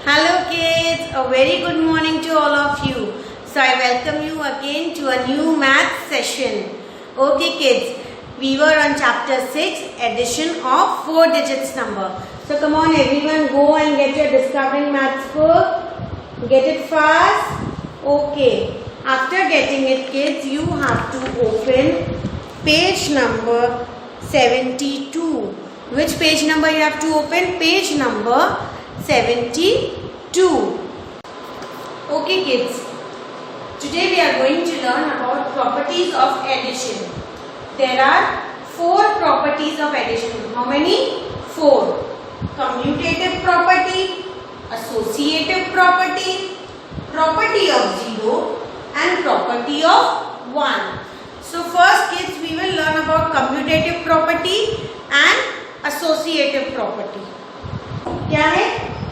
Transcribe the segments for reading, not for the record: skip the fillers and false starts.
Hello kids, a very good morning to all of you. So I welcome you again to a new math session. Okay kids, we were on chapter 6, addition of 4 digits number. So come on everyone, go and get your discovering maths book. Get it fast. Okay. After getting it kids, you have to open page number 72. Which page number you have to open? Page number 72. Okay kids, today we are going to learn about properties of addition. There are 4 properties of addition. How many? 4. Commutative property, associative property, property of 0 and property of 1. So first kids, we will learn about commutative property and associative property. क्या है?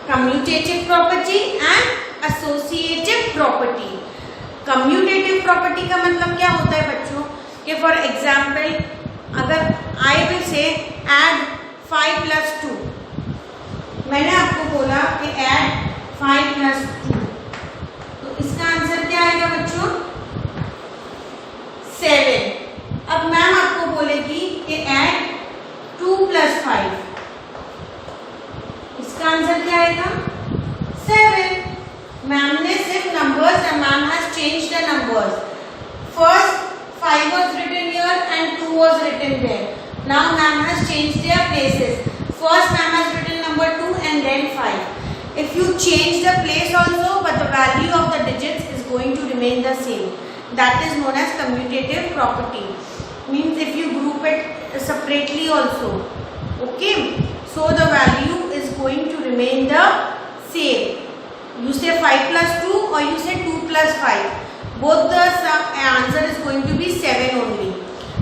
Commutative property and associative property. Commutative property का मतलब क्या होता है बच्चों? कि for example, अगर I will say add 5 plus 2. मैंने आपको बोला कि add 5 plus 2. तो इसका आंसर क्या आएगा बच्चों? 7. अब मैम आपको बोलेगी कि add 2 plus 5. इसका आंसर क्या आएगा? 7. मैम ने सिर्फ numbers and ma'am has changed the numbers. First 5 was written here and 2 was written there. Now ma'am has changed their places. First ma'am has written number 2 and then 5. If you change the place also, but the value of the digits is going to remain the same. That is known as commutative property. Means if you group it separately also. Okay. So the value is going to remain the same. You say 5 plus 2 or you say 2 plus 5. Both the answer is going to be 7 only.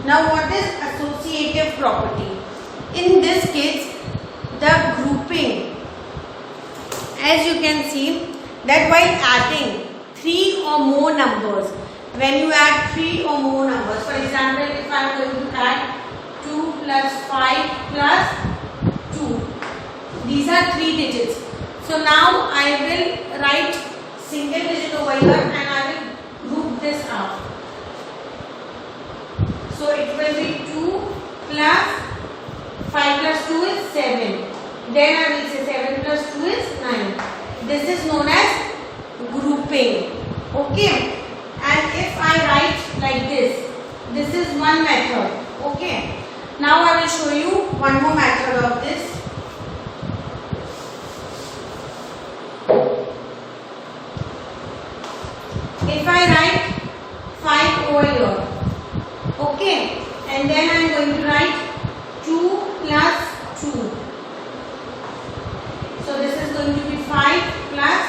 Now what is associative property? In this case, the grouping, as you can see, that while adding 3 or more numbers, when you add 3 or more numbers, for example, if I am going to add 2 plus 5 plus 2, these are 3 digits. So now I will write single digit over here and I will group this up. So it will be 2 plus 5 plus 2 is 7. Then I will say 7 plus 2 is 9. This is known as grouping. Okay. And if I write like this is one method. Okay. Now I will show you one more method of this. If I write 5 over here, okay, and then I am going to write 2 plus 2. So this is going to be 5 plus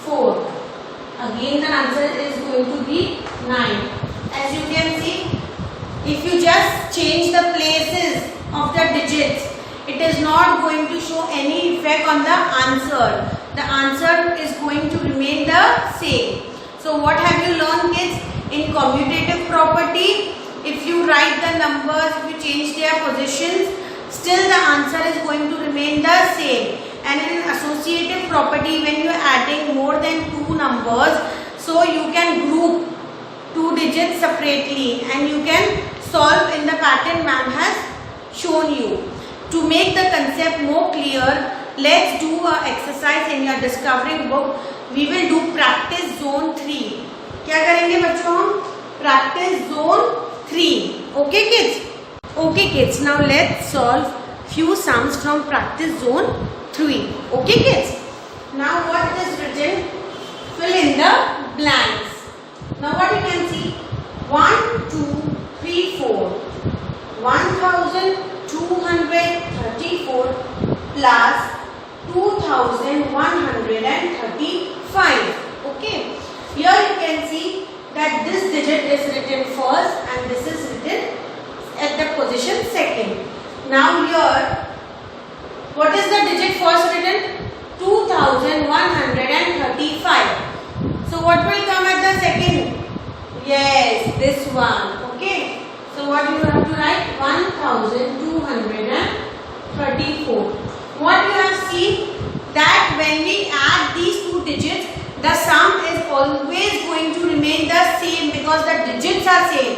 4. Again the answer is going to be 9. As you can see, if you just change the places of the digits, it is not going to show any effect on the answer. The answer is going to remain the same. So what have you learned kids? In commutative property, if you write the numbers, if you change their positions, still the answer is going to remain the same. And in associative property, when you are adding more than 2 numbers, so you can group 2 digits separately and you can solve in the pattern ma'am has shown you. To make the concept more clear, let's do an exercise in your discovering book. We will do practice zone 3. क्या करेंगे बच्चों हम? Practice zone 3. Okay kids? Okay kids, now let's solve few sums from practice zone 3. Okay kids? Now what is written? Fill in the blanks. Now what you can see? 1, 2, 3, 4. 1234 plus 2135. Okay. Here you can see that this digit is written first and this is written at the position second. Now here, what is the digit first written? 2135. So what will come at the second? Yes, this one. Okay. So what you have to write? 1234. What you have seen that when we add always going to remain the same because the digits are same.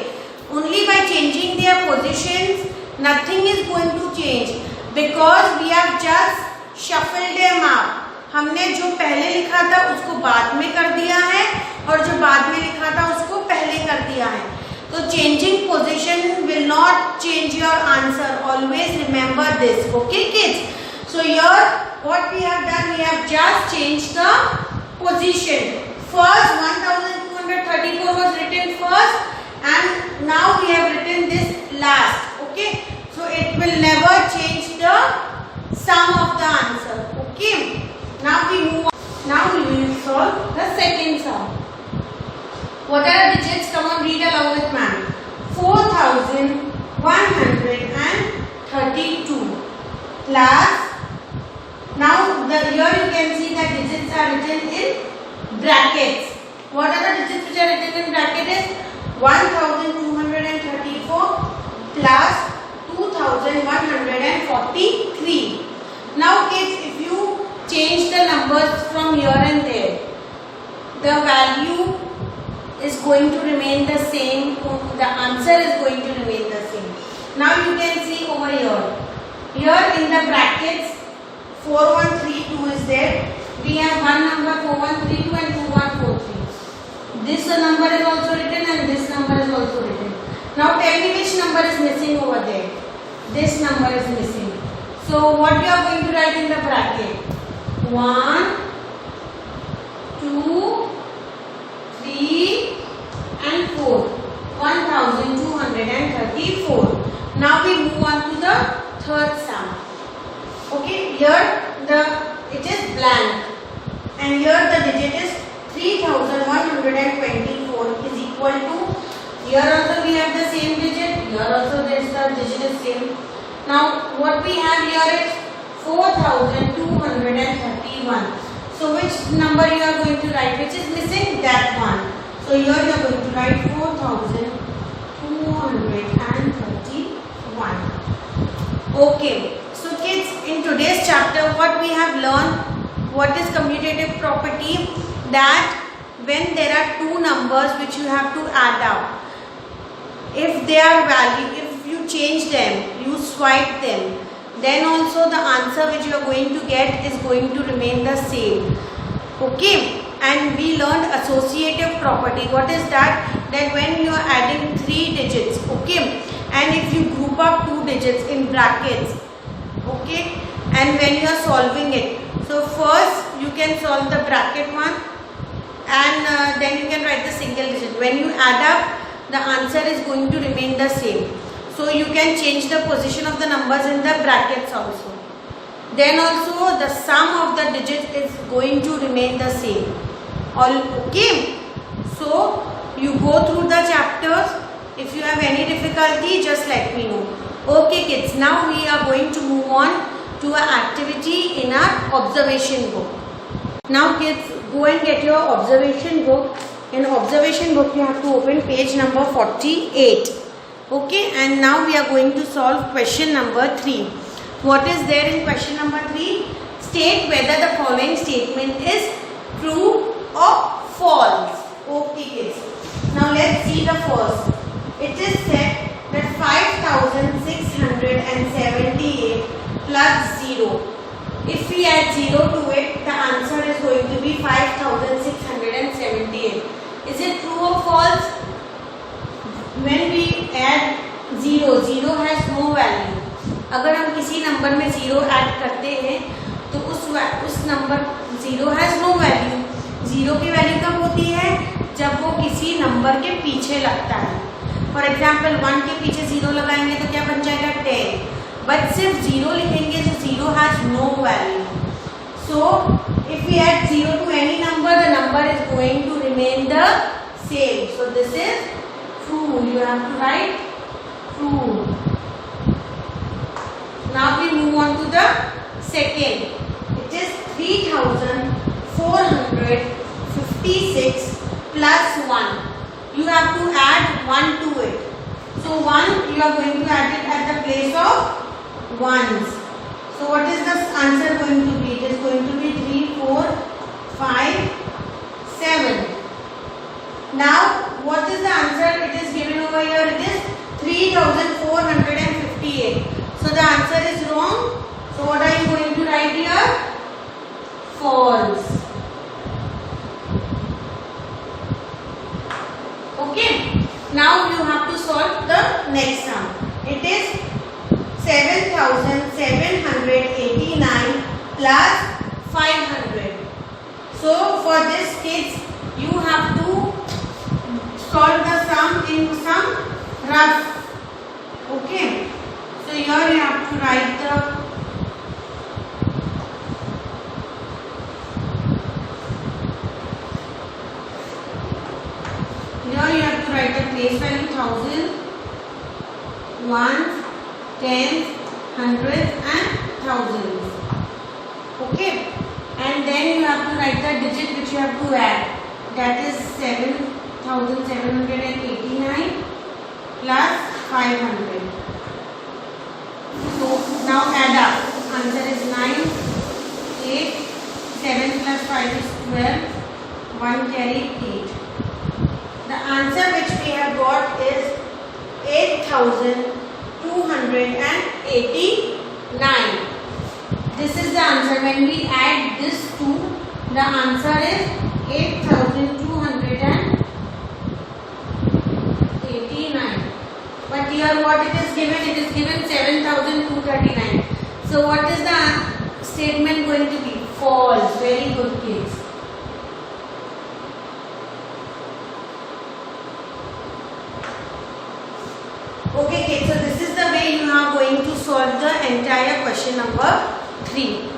Only by changing their positions, nothing is going to change because we have just shuffled them up. हमने जो पहले लिखा था उसको बाद में कर दिया है और जो बाद में लिखा था उसको पहले कर दिया है. तो changing position will not change your answer. Always remember this. Okay, kids? So here what we have done, we have just changed the position. First 1234 was written first and now we have written this last. Okay? So it will never change the sum of the answer. Okay? Now we move on. Now we will solve the second sum. What are the digits? Come on, read along with me. 4132 plus. Now here you can see that digits are written in brackets. What are the digits which are written in brackets? 1234 plus 2143. Now kids, if you change the numbers from here and there, the value is going to remain the same. The answer is going to remain the same. Now you can see over here. Here in the brackets 4132 is there. We have one number 4132 and 2143. This number is also written and this number is also written. Now tell me which number is missing over there. This number is missing. So what you are going to write in the bracket? 1, 2, 3 and 4. 1234. Now we move on to the third sum. Okay, here it is blank and here the digit is 3124 is equal to, here also we have the same digit, here also the digit is same. Now what we have here is 4231. So which number you are going to write? Which is missing? That one. So here you are going to write 4231. Okay. So kids, in today's chapter what we have learned, what is commutative property? That when there are two numbers which you have to add up, if they are value, if you change them, you swipe them, then also the answer which you are going to get is going to remain the same. Okay? And we learned associative property. What is that? That when you are adding three digits, okay, and if you group up two digits in brackets, okay, and when you are solving it, so first you can solve the bracket one and then you can write the single digit. When you add up, the answer is going to remain the same. So you can change the position of the numbers in the brackets also. Then also the sum of the digits is going to remain the same. All okay? So you go through the chapters. If you have any difficulty, just let me know. Okay kids, now we are going to move on to an activity in our observation book. Now kids, go and get your observation book. In observation book you have to open page number 48. Okay, and now we are going to solve question number 3. What is there in question number 3? State whether the following statement is true or false. Okay kids. Now let's see the first. It is said that 5678 plus 0. If we add 0 to it, the answer is going to be 5678. Is it true or false? When we add 0, 0 has no value. अगर हम किसी number में 0 add करते हैं तो उस number 0 has no value. 0 की value कब होती है? जब वो किसी नंबर के पीछे लगता है. फॉर एग्जाम्पल 1 के पीछे 0 लगाएंगे तो क्या बन जाएगा 10. बट सिर्फ 0 लिखेंगे तो 0 has no value. So if we add 0 to any number, the number is going to remain the same. So this is true. You have to write true. Now we move on to the second. It is 3456 plus 1. You have to add 1 to it. So 1 you are going to add it at the place of ones. So what is the answer going to be? It is going to be 3, 4, 5, 7. false. Okay. Now you have to solve the next sum. It is 7,789 plus 500. So for this kids, you have to solve the sum in some rough. Okay. So here you have to write the place value 1000, 1s, 10s, 100s and thousands. Okay. And then you have to write the digit which you have to add. That is 7,789 plus 500. So now add up. Answer is 9, 8, 7 plus 5 is 12, 1 carry 8. The answer which we have got is 8,289. This is the answer. When we add this to, the answer is 8,289. But here what it is given? It is given 7,239. So what is the statement going to be? False. Very good kids. Okay kids, so this is the way you are going to solve the entire question number 3.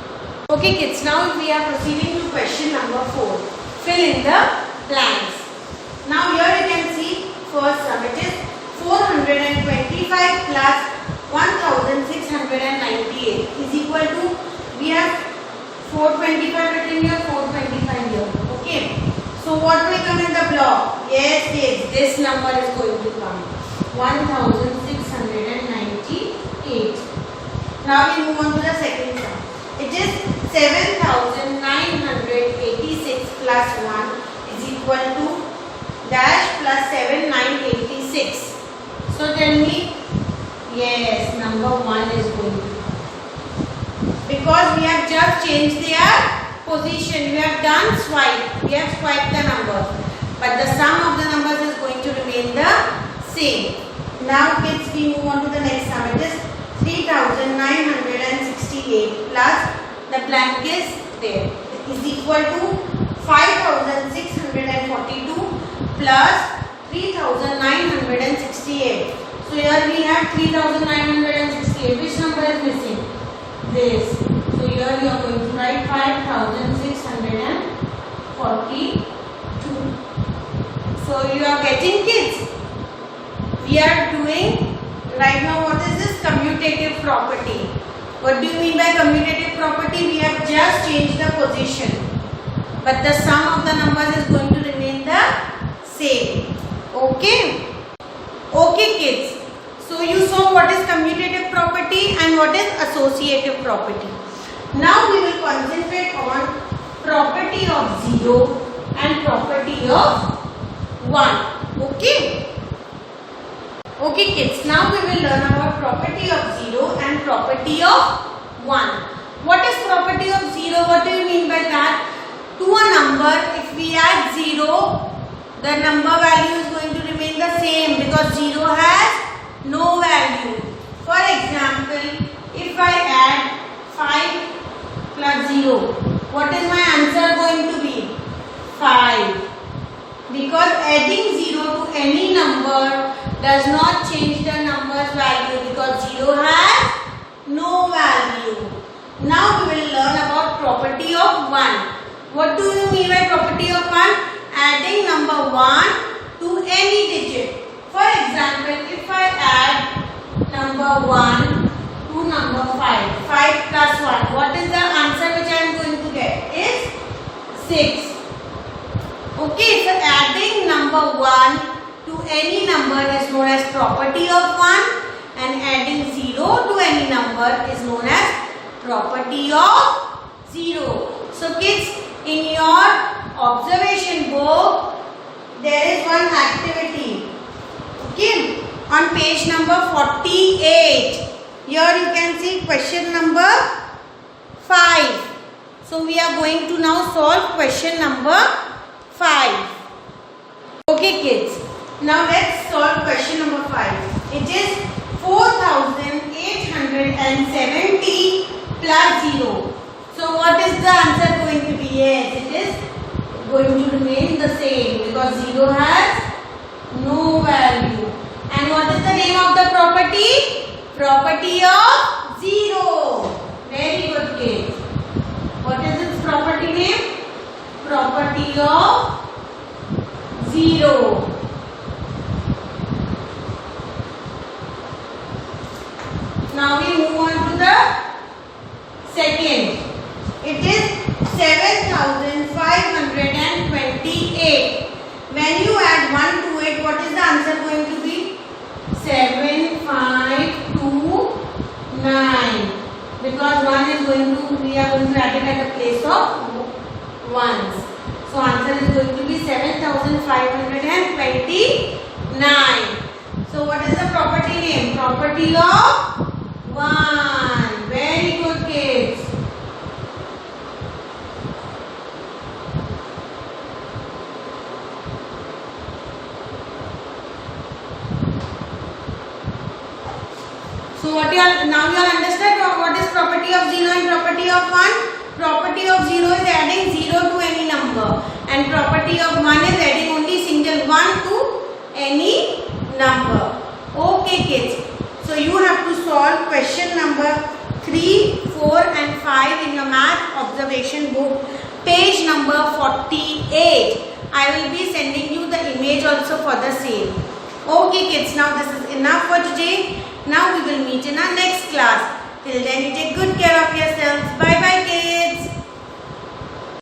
Okay kids, now we are proceeding to question number 4. Fill in the blanks. Now here you can see first sum, it is 425 plus 1698 is equal to, we have 425 written here, 425 here. Okay. So what will come in the block? Yes kids, this number is going to come. 1698. Now we move on to the second sum. It is 7986 plus 1 is equal to dash plus 7986. So tell me, yes, number 1 is going to come. Because we have just changed their position. We have done swipe. We have swiped the numbers. But the sum of the numbers is going to remain the same. Now kids, we move on to the next sum. It is 3968 plus the blank is there. It is equal to 5642 plus 3968. So here we have 3968. Which number is missing? This. So here you are going to write 5642. So you are getting kids? We are doing right now, what is this? Commutative property. What do you mean by commutative property? We have just changed the position, but the sum of the numbers is going to remain the same. Okay. Okay kids. So you saw what is commutative property and what is associative property. Now we will concentrate on property of 0 and property of 1. Okay. Okay kids, now we will learn about property of 0 and property of 1. What is property of 0? What do you mean by that? To a number, if we add 0, the number value is going to remain the same because 0 has no value. For example, if I add 5 plus 0, what is my answer going to be? 5. Because adding 0 to any number does not change the number's value because 0 has no value. Now we will learn about property of 1. What do you mean by property of 1? Adding number 1 to any digit. For example, if I add number 1 to number 5, 5 plus 1, what is the answer which I am going to get? Is 6. Okay, so adding number 1 to any number is known as property of 1 and adding 0 to any number is known as property of 0. So kids, in your observation book, there is one activity. Okay, on page number 48, here you can see question number 5. So we are going to now solve question number 5. Okay kids, now let's solve question number 5. It is 4870 plus 0. So what is the answer going to be? Yes, it is going to remain the same because 0 has no value. And what is the name of the property? Property of 0. Very good kids. What is its property name? Property of 0. Now we move on to the second. It is 7528. When you add 1 to it, what is the answer going to be? 7529. Because 1 is going to, we are going to add it at the place of 1s. So answer is going to be 7529. So what is the property name? Property of 1. Very good kids. So what you all now you all understand what is property of 0 and property of 1? Property of 0 is adding 0 to any number and property of 1 is adding only single 1 to any number. Okay kids. So you have to solve question number 3, 4 and 5 in your math observation book, page number 48. I will be sending you the image also for the same. Okay kids, now this is enough for today. Now we will meet in our next class. Till then you take good